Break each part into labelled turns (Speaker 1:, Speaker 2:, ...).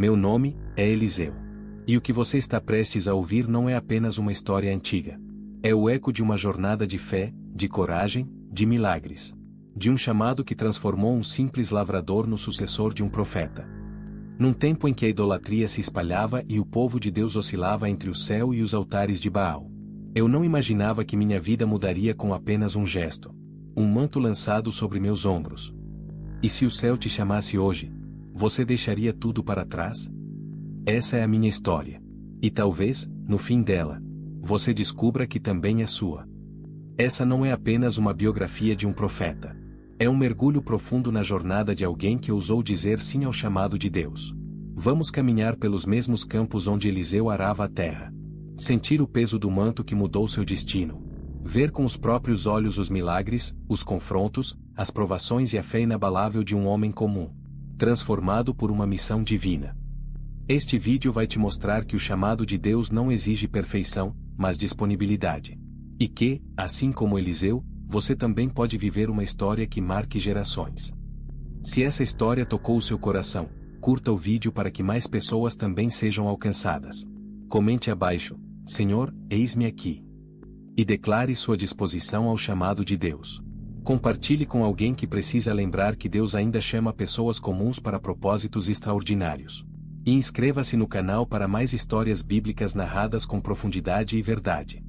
Speaker 1: Meu nome é Eliseu. E o que você está prestes a ouvir não é apenas uma história antiga. É o eco de uma jornada de fé, de coragem, de milagres. De um chamado que transformou um simples lavrador no sucessor de um profeta. Num tempo em que a idolatria se espalhava e o povo de Deus oscilava entre o céu e os altares de Baal. Eu não imaginava que minha vida mudaria com apenas um gesto. Um manto lançado sobre meus ombros. E se o céu te chamasse hoje, você deixaria tudo para trás? Essa é a minha história. E talvez, no fim dela, você descubra que também é sua. Essa não é apenas uma biografia de um profeta. É um mergulho profundo na jornada de alguém que ousou dizer sim ao chamado de Deus. Vamos caminhar pelos mesmos campos onde Eliseu arava a terra. Sentir o peso do manto que mudou seu destino. Ver com os próprios olhos os milagres, os confrontos, as provações e a fé inabalável de um homem comum, transformado por uma missão divina. Este vídeo vai te mostrar que o chamado de Deus não exige perfeição, mas disponibilidade. E que, assim como Eliseu, você também pode viver uma história que marque gerações. Se essa história tocou o seu coração, curta o vídeo para que mais pessoas também sejam alcançadas. Comente abaixo, Senhor, eis-me aqui. E declare sua disposição ao chamado de Deus. Compartilhe com alguém que precisa lembrar que Deus ainda chama pessoas comuns para propósitos extraordinários. E inscreva-se no canal para mais histórias bíblicas narradas com profundidade e verdade.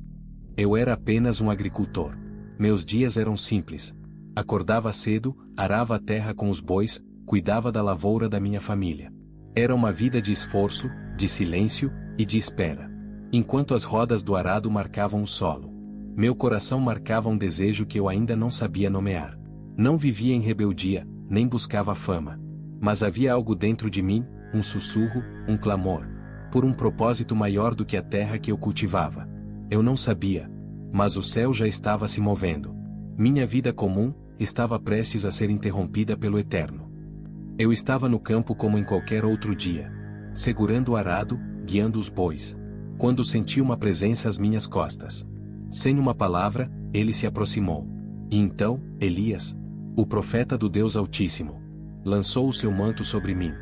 Speaker 1: Eu era apenas um agricultor. Meus dias eram simples. Acordava cedo, arava a terra com os bois, cuidava da lavoura da minha família. Era uma vida de esforço, de silêncio e de espera. Enquanto as rodas do arado marcavam o solo. Meu coração marcava um desejo que eu ainda não sabia nomear. Não vivia em rebeldia, nem buscava fama. Mas havia algo dentro de mim, um sussurro, um clamor. Por um propósito maior do que a terra que eu cultivava. Eu não sabia. Mas o céu já estava se movendo. Minha vida comum estava prestes a ser interrompida pelo Eterno. Eu estava no campo como em qualquer outro dia. Segurando o arado, guiando os bois. Quando senti uma presença às minhas costas. Sem uma palavra, ele se aproximou. E então, Elias, o profeta do Deus Altíssimo, lançou o seu manto sobre mim.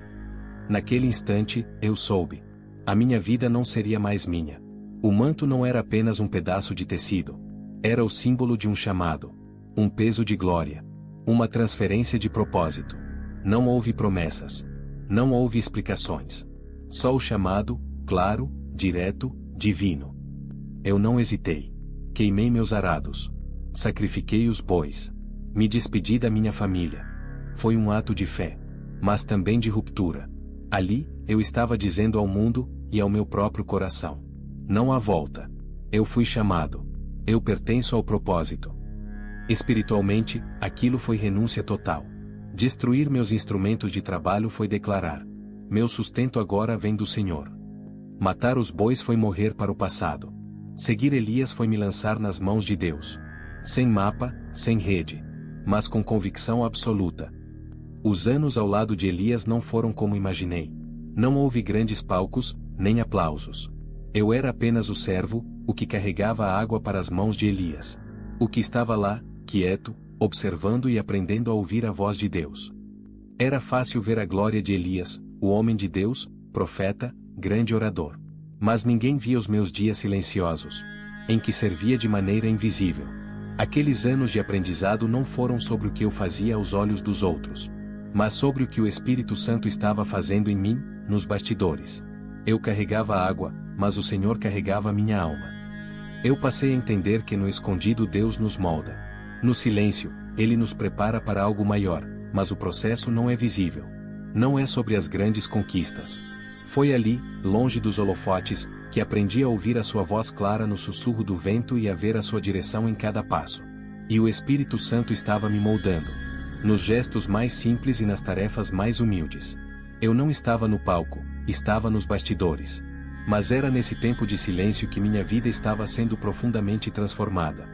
Speaker 1: Naquele instante, eu soube. A minha vida não seria mais minha. O manto não era apenas um pedaço de tecido. Era o símbolo de um chamado. Um peso de glória. Uma transferência de propósito. Não houve promessas. Não houve explicações. Só o chamado, claro, direto, divino. Eu não hesitei. Queimei meus arados. Sacrifiquei os bois. Me despedi da minha família. Foi um ato de fé. Mas também de ruptura. Ali, eu estava dizendo ao mundo, e ao meu próprio coração. Não há volta. Eu fui chamado. Eu pertenço ao propósito. Espiritualmente, aquilo foi renúncia total. Destruir meus instrumentos de trabalho foi declarar: meu sustento agora vem do Senhor. Matar os bois foi morrer para o passado. Seguir Elias foi me lançar nas mãos de Deus. Sem mapa, sem rede. Mas com convicção absoluta. Os anos ao lado de Elias não foram como imaginei. Não houve grandes palcos, nem aplausos. Eu era apenas o servo, o que carregava a água para as mãos de Elias. O que estava lá, quieto, observando e aprendendo a ouvir a voz de Deus. Era fácil ver a glória de Elias, o homem de Deus, profeta, grande orador. Mas ninguém via os meus dias silenciosos, em que servia de maneira invisível. Aqueles anos de aprendizado não foram sobre o que eu fazia aos olhos dos outros, mas sobre o que o Espírito Santo estava fazendo em mim, nos bastidores. Eu carregava água, mas o Senhor carregava minha alma. Eu passei a entender que no escondido Deus nos molda. No silêncio, Ele nos prepara para algo maior, mas o processo não é visível. Não é sobre as grandes conquistas. Foi ali, longe dos holofotes, que aprendi a ouvir a sua voz clara no sussurro do vento e a ver a sua direção em cada passo. E o Espírito Santo estava me moldando. Nos gestos mais simples e nas tarefas mais humildes. Eu não estava no palco, estava nos bastidores. Mas era nesse tempo de silêncio que minha vida estava sendo profundamente transformada.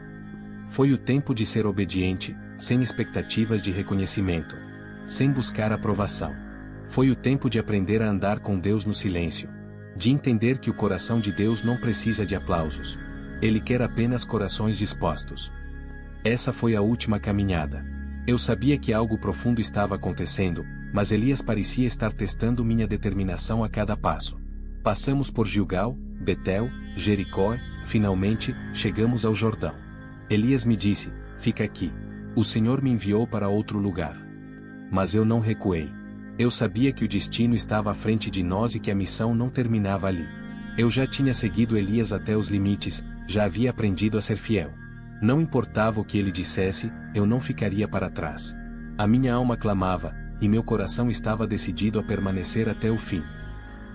Speaker 1: Foi o tempo de ser obediente, sem expectativas de reconhecimento. Sem buscar aprovação. Foi o tempo de aprender a andar com Deus no silêncio. De entender que o coração de Deus não precisa de aplausos. Ele quer apenas corações dispostos. Essa foi a última caminhada. Eu sabia que algo profundo estava acontecendo, mas Elias parecia estar testando minha determinação a cada passo. Passamos por Gilgal, Betel, Jericó, finalmente, chegamos ao Jordão. Elias me disse: fica aqui. O Senhor me enviou para outro lugar. Mas eu não recuei. Eu sabia que o destino estava à frente de nós e que a missão não terminava ali. Eu já tinha seguido Elias até os limites, já havia aprendido a ser fiel. Não importava o que ele dissesse, eu não ficaria para trás. A minha alma clamava, e meu coração estava decidido a permanecer até o fim.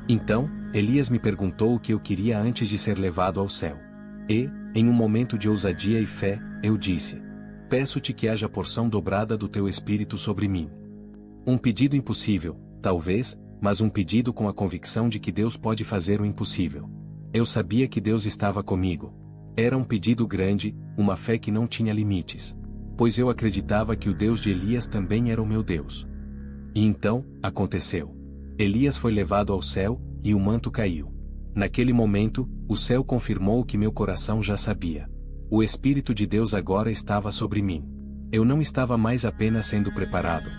Speaker 1: Então, Elias me perguntou o que eu queria antes de ser levado ao céu. E, em um momento de ousadia e fé, eu disse: peço-te que haja porção dobrada do teu espírito sobre mim. Um pedido impossível, talvez, mas um pedido com a convicção de que Deus pode fazer o impossível. Eu sabia que Deus estava comigo. Era um pedido grande, uma fé que não tinha limites. Pois eu acreditava que o Deus de Elias também era o meu Deus. E então, aconteceu. Elias foi levado ao céu, e o manto caiu. Naquele momento, o céu confirmou o que meu coração já sabia. O Espírito de Deus agora estava sobre mim. Eu não estava mais apenas sendo preparado.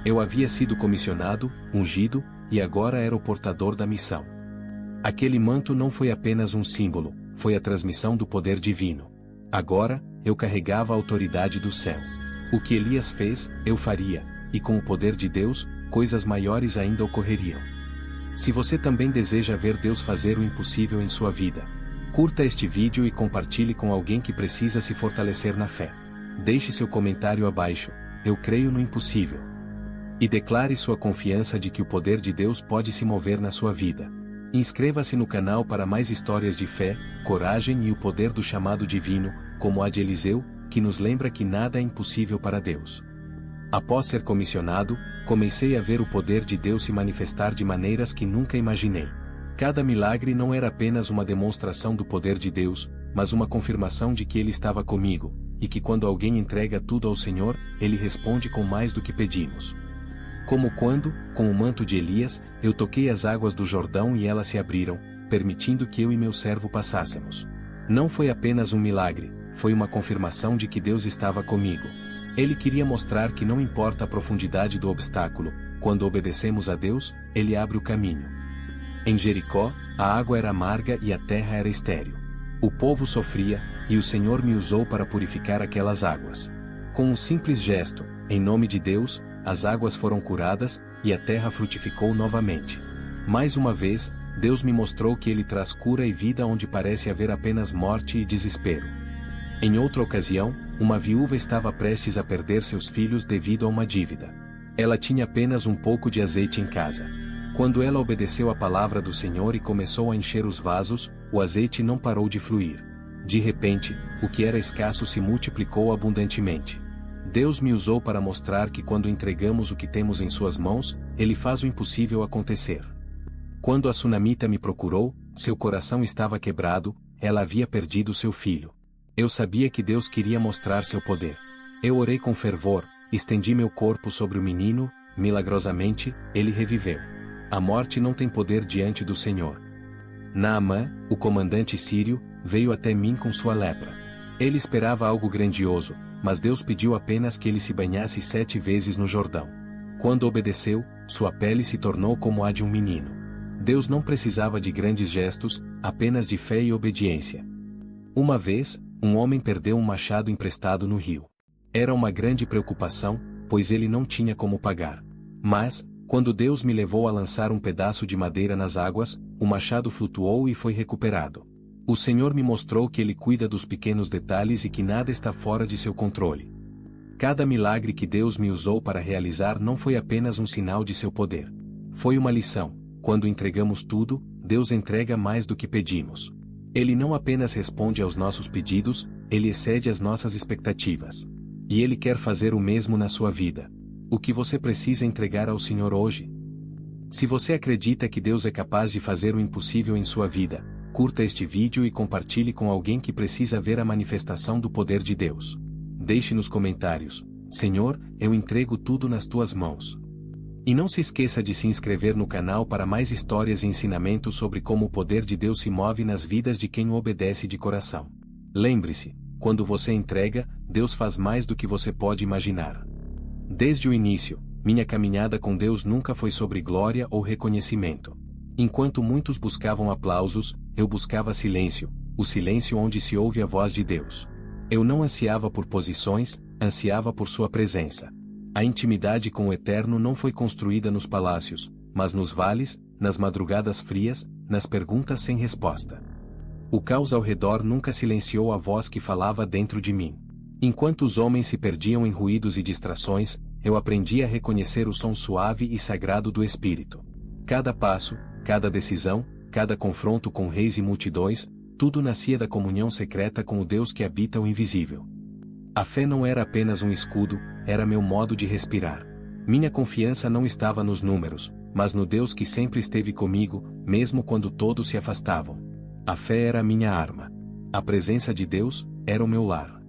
Speaker 1: Eu havia sido comissionado, ungido, e agora era o portador da missão. Aquele manto não foi apenas um símbolo, foi a transmissão do poder divino. Agora, eu carregava a autoridade do céu. O que Elias fez, eu faria, e com o poder de Deus, coisas maiores ainda ocorreriam. Se você também deseja ver Deus fazer o impossível em sua vida, curta este vídeo e compartilhe com alguém que precisa se fortalecer na fé. Deixe seu comentário abaixo: eu creio no impossível. E declare sua confiança de que o poder de Deus pode se mover na sua vida. Inscreva-se no canal para mais histórias de fé, coragem e o poder do chamado divino, como a de Eliseu, que nos lembra que nada é impossível para Deus. Após ser comissionado, comecei a ver o poder de Deus se manifestar de maneiras que nunca imaginei. Cada milagre não era apenas uma demonstração do poder de Deus, mas uma confirmação de que Ele estava comigo, e que quando alguém entrega tudo ao Senhor, Ele responde com mais do que pedimos. Como quando, com o manto de Elias, eu toquei as águas do Jordão e elas se abriram, permitindo que eu e meu servo passássemos. Não foi apenas um milagre, foi uma confirmação de que Deus estava comigo. Ele queria mostrar que não importa a profundidade do obstáculo, quando obedecemos a Deus, Ele abre o caminho. Em Jericó, a água era amarga e a terra era estéril. O povo sofria, e o Senhor me usou para purificar aquelas águas. Com um simples gesto, em nome de Deus, as águas foram curadas, e a terra frutificou novamente. Mais uma vez, Deus me mostrou que Ele traz cura e vida onde parece haver apenas morte e desespero. Em outra ocasião, uma viúva estava prestes a perder seus filhos devido a uma dívida. Ela tinha apenas um pouco de azeite em casa. Quando ela obedeceu à palavra do Senhor e começou a encher os vasos, o azeite não parou de fluir. De repente, o que era escasso se multiplicou abundantemente. Deus me usou para mostrar que quando entregamos o que temos em suas mãos, Ele faz o impossível acontecer. Quando a sunamita me procurou, seu coração estava quebrado, ela havia perdido seu filho. Eu sabia que Deus queria mostrar seu poder. Eu orei com fervor, estendi meu corpo sobre o menino, milagrosamente, ele reviveu. A morte não tem poder diante do Senhor. Naamã, o comandante sírio, veio até mim com sua lepra. Ele esperava algo grandioso, mas Deus pediu apenas que ele se banhasse 7 vezes no Jordão. Quando obedeceu, sua pele se tornou como a de um menino. Deus não precisava de grandes gestos, apenas de fé e obediência. Uma vez, um homem perdeu um machado emprestado no rio. Era uma grande preocupação, pois ele não tinha como pagar. Mas, quando Deus me levou a lançar um pedaço de madeira nas águas, o machado flutuou e foi recuperado. O Senhor me mostrou que Ele cuida dos pequenos detalhes e que nada está fora de seu controle. Cada milagre que Deus me usou para realizar não foi apenas um sinal de seu poder. Foi uma lição: quando entregamos tudo, Deus entrega mais do que pedimos. Ele não apenas responde aos nossos pedidos, Ele excede as nossas expectativas. E Ele quer fazer o mesmo na sua vida. O que você precisa entregar ao Senhor hoje? Se você acredita que Deus é capaz de fazer o impossível em sua vida, curta este vídeo e compartilhe com alguém que precisa ver a manifestação do poder de Deus. Deixe nos comentários: Senhor, eu entrego tudo nas tuas mãos. E não se esqueça de se inscrever no canal para mais histórias e ensinamentos sobre como o poder de Deus se move nas vidas de quem o obedece de coração. Lembre-se, quando você entrega, Deus faz mais do que você pode imaginar. Desde o início, minha caminhada com Deus nunca foi sobre glória ou reconhecimento. Enquanto muitos buscavam aplausos, eu buscava silêncio, o silêncio onde se ouve a voz de Deus. Eu não ansiava por posições, ansiava por sua presença. A intimidade com o Eterno não foi construída nos palácios, mas nos vales, nas madrugadas frias, nas perguntas sem resposta. O caos ao redor nunca silenciou a voz que falava dentro de mim. Enquanto os homens se perdiam em ruídos e distrações, eu aprendi a reconhecer o som suave e sagrado do Espírito. Cada passo, cada decisão, cada confronto com reis e multidões, tudo nascia da comunhão secreta com o Deus que habita o invisível. A fé não era apenas um escudo, era meu modo de respirar. Minha confiança não estava nos números, mas no Deus que sempre esteve comigo, mesmo quando todos se afastavam. A fé era a minha arma. A presença de Deus era o meu lar.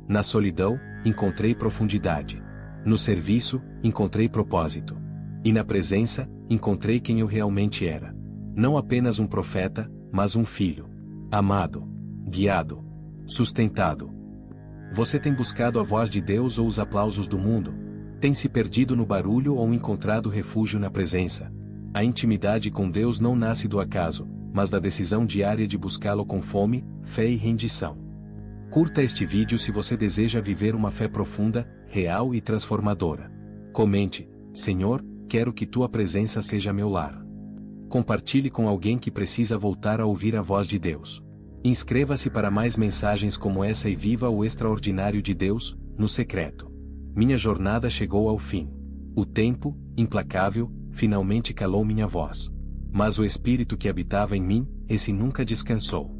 Speaker 1: Na solidão, encontrei profundidade. No serviço, encontrei propósito. E na presença, encontrei quem eu realmente era. Não apenas um profeta, mas um filho. Amado, guiado, sustentado. Você tem buscado a voz de Deus ou os aplausos do mundo? Tem se perdido no barulho ou encontrado refúgio na presença? A intimidade com Deus não nasce do acaso, mas da decisão diária de buscá-lo com fome, fé e rendição. Curta este vídeo se você deseja viver uma fé profunda, real e transformadora. Comente: Senhor, quero que tua presença seja meu lar. Compartilhe com alguém que precisa voltar a ouvir a voz de Deus. Inscreva-se para mais mensagens como essa e viva o extraordinário de Deus, no secreto. Minha jornada chegou ao fim. O tempo, implacável, finalmente calou minha voz. Mas o Espírito que habitava em mim, esse nunca descansou.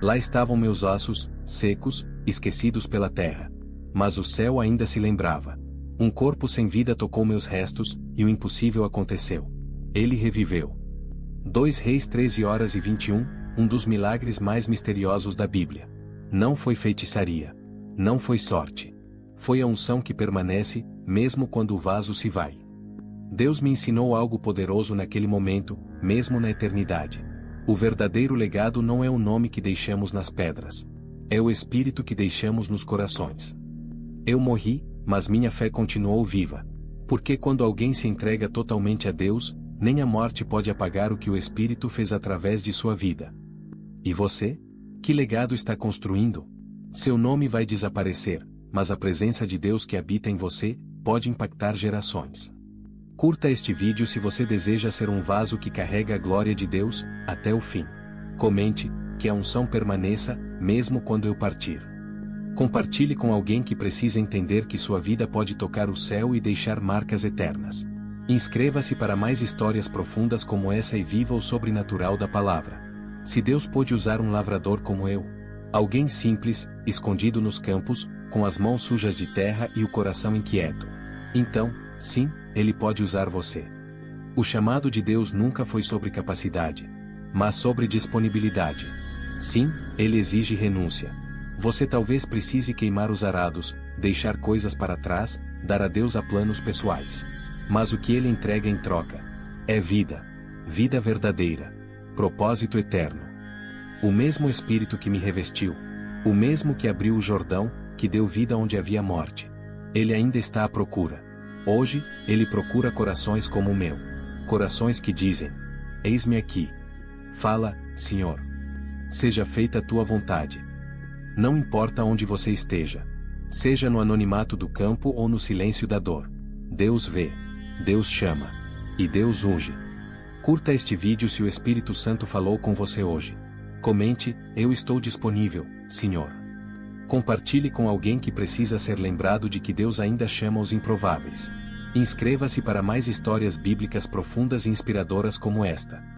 Speaker 1: Lá estavam meus ossos, secos, esquecidos pela terra. Mas o céu ainda se lembrava. Um corpo sem vida tocou meus restos, e o impossível aconteceu. Ele reviveu. 2 Reis 13h21, um dos milagres mais misteriosos da Bíblia. Não foi feitiçaria. Não foi sorte. Foi a unção que permanece, mesmo quando o vaso se vai. Deus me ensinou algo poderoso naquele momento, mesmo na eternidade. O verdadeiro legado não é o nome que deixamos nas pedras. É o Espírito que deixamos nos corações. Eu morri, mas minha fé continuou viva. Porque quando alguém se entrega totalmente a Deus, nem a morte pode apagar o que o Espírito fez através de sua vida. E você? Que legado está construindo? Seu nome vai desaparecer, mas a presença de Deus que habita em você pode impactar gerações. Curta este vídeo se você deseja ser um vaso que carrega a glória de Deus até o fim. Comente: que a unção permaneça, mesmo quando eu partir. Compartilhe com alguém que precisa entender que sua vida pode tocar o céu e deixar marcas eternas. Inscreva-se para mais histórias profundas como essa e viva o sobrenatural da palavra. Se Deus pôde usar um lavrador como eu, alguém simples, escondido nos campos, com as mãos sujas de terra e o coração inquieto, então, sim, Ele pode usar você. O chamado de Deus nunca foi sobre capacidade, mas sobre disponibilidade. Sim, Ele exige renúncia. Você talvez precise queimar os arados, deixar coisas para trás, dar adeus a planos pessoais. Mas o que Ele entrega em troca é vida. Vida verdadeira. Propósito eterno. O mesmo Espírito que me revestiu. O mesmo que abriu o Jordão, que deu vida onde havia morte. Ele ainda está à procura. Hoje, Ele procura corações como o meu. Corações que dizem: Eis-me aqui. Fala, Senhor. Seja feita a tua vontade. Não importa onde você esteja. Seja no anonimato do campo ou no silêncio da dor. Deus vê. Deus chama. E Deus unge. Curta este vídeo se o Espírito Santo falou com você hoje. Comente: eu estou disponível, Senhor. Compartilhe com alguém que precisa ser lembrado de que Deus ainda chama os improváveis. Inscreva-se para mais histórias bíblicas profundas e inspiradoras como esta.